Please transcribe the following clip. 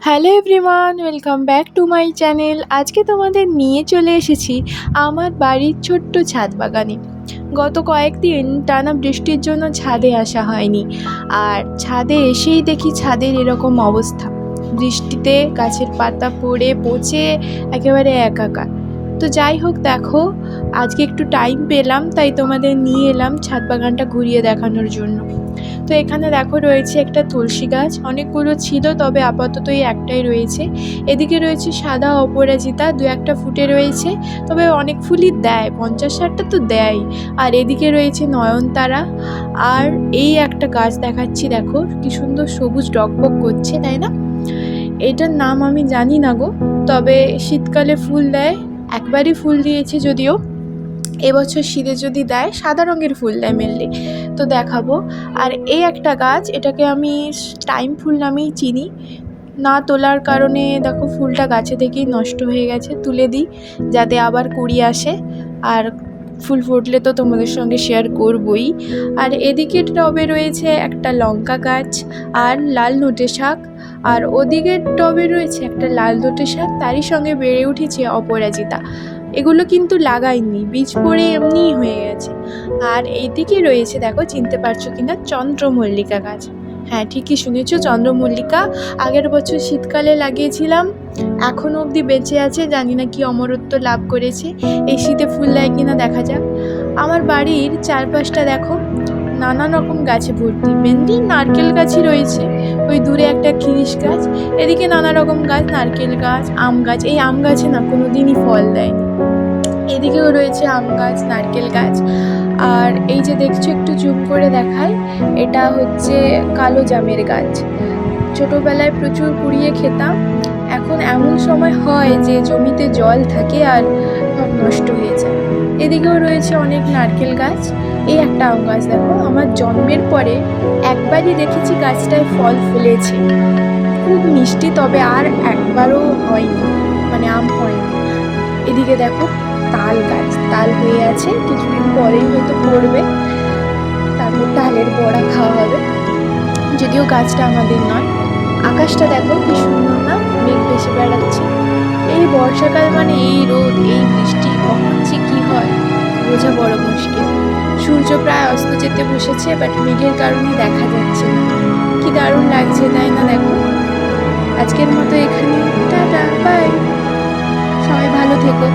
Hello everyone, welcome back to my channel. আজকে তোমাদের নিয়ে চলে এসেছি আমার বাড়ির ছোট্ট ছাদ বাগানে। গত কয়েকদিন টানা বৃষ্টির জন্য ছাদে আসা হয়নি, আর ছাদে এসেই দেখি ছাদের এরকম অবস্থা। বৃষ্টিতে গাছের পাতা পড়ে পচে একেবারে একাকার। তো যাই হোক, দেখো আজকে একটু টাইম পেলাম, তাই তোমাদের নিয়ে এলাম ছাদ বাগানটা ঘুরিয়ে দেখানোর জন্য। তো এখানে দেখো রয়েছে একটা তুলসী গাছ, অনেকগুলো ছিল তবে আপাতত এই একটাই রয়েছে। এদিকে রয়েছে সাদা অপরাজিতা, দু একটা ফুটে রয়েছে, তবে অনেক ফুলই দেয়, 50-60টা তো দেয়। আর এদিকে রয়েছে নয়নতারা। আর এই একটা গাছ দেখাচ্ছি, দেখো কি সুন্দর সবুজ টকবক করছে, তাই না? এটার নাম আমি জানি না গো, তবে শীতকালে ফুল দেয়। একবারই ফুল দিয়েছে যদিও, এবছর শীতে যদি দেয় সাদা রঙের ফুল দেয় মেনলি, তো দেখাবো। আর এই একটা গাছ, এটাকে আমি টাইম ফুল নামেই চিনি। না তোলার কারণে দেখো ফুলটা গাছে থেকেই নষ্ট হয়ে গেছে, তুলে দিই যাতে আবার কুড়ি আসে। আর ফুল ফুটলে তো তোমাদের সঙ্গে শেয়ার করবই। আর এদিকে টবে রয়েছে একটা লঙ্কা গাছ আর লাল নোটে শাক, আর ওদিকের টবে রয়েছে একটা লাল নোটে শাক, তারই সঙ্গে বেড়ে উঠেছে অপরাজিতা। এগুলো কিন্তু লাগাইনি, বীজ পড়ে এমনিই হয়ে গেছে। আর এইদিকে রয়েছে, দেখো চিনতে পারছো কিনা, চন্দ্রমল্লিকা গাছ। হ্যাঁ, ঠিকই শুনেছো, চন্দ্রমল্লিকা। আগের বছর শীতকালে লাগিয়েছিলাম, এখনও অবধি বেঁচে আছে, জানি না কি অমরত্ব লাভ করেছে। এই শীতে ফুল দেয় কিনা দেখা যাক। আমার বাড়ির চারপাশটা দেখো নানান রকম গাছে ভর্তি, মেনলি নারকেল গাছই রয়েছে। ওই দূরে একটা খিরিস গাছ, এদিকে নানা রকম গাছ, নারকেল গাছ, আম গাছ। এই আম গাছে না কোনো দিনই ফল দেয়নি। এদিকেও রয়েছে আম গাছ, নারকেল গাছ। আর এই যে দেখছো, একটু জুম করে দেখায়, এটা হচ্ছে কালো জামের গাছ। ছোটোবেলায় প্রচুর কুড়িয়ে খেতাম। এখন এমন সময় হয় যে জমিতে জল থাকে আর সব নষ্ট হয়ে যায়। এদিকেও রয়েছে অনেক নারকেল গাছ। এই একটা আম গাছ দেখো, আমার জন্মের পরে একবারই দেখেছি গাছটায় ফল ফুলেছে, খুব মিষ্টি, তবে আর একবারও হয়নি, মানে আম হয়নি। এদিকে দেখো তাল গাছ, তাল হয়ে আছে, কিছুদিন পরেই হয়তো পড়বে, তারপর তালের বড়া খাওয়া হবে, যদিও গাছটা আমাদের নয়। আকাশটা দেখো কি সুন্দর না, মেঘ ভেসে বেড়াচ্ছে। এই বর্ষাকাল মানে এই রোদ, এই বৃষ্টি, কখন যে কি হয় বোঝা বড় মুশকিল। সূর্য প্রায় অস্ত যেতে বসেছে, বাট মেঘের কারণে দেখা যাচ্ছে না। কি দারুণ লাগছে, তাই না? দেখো, আজকের মতো এখানে, টাটা, বাই, সবাই ভালো থেকো।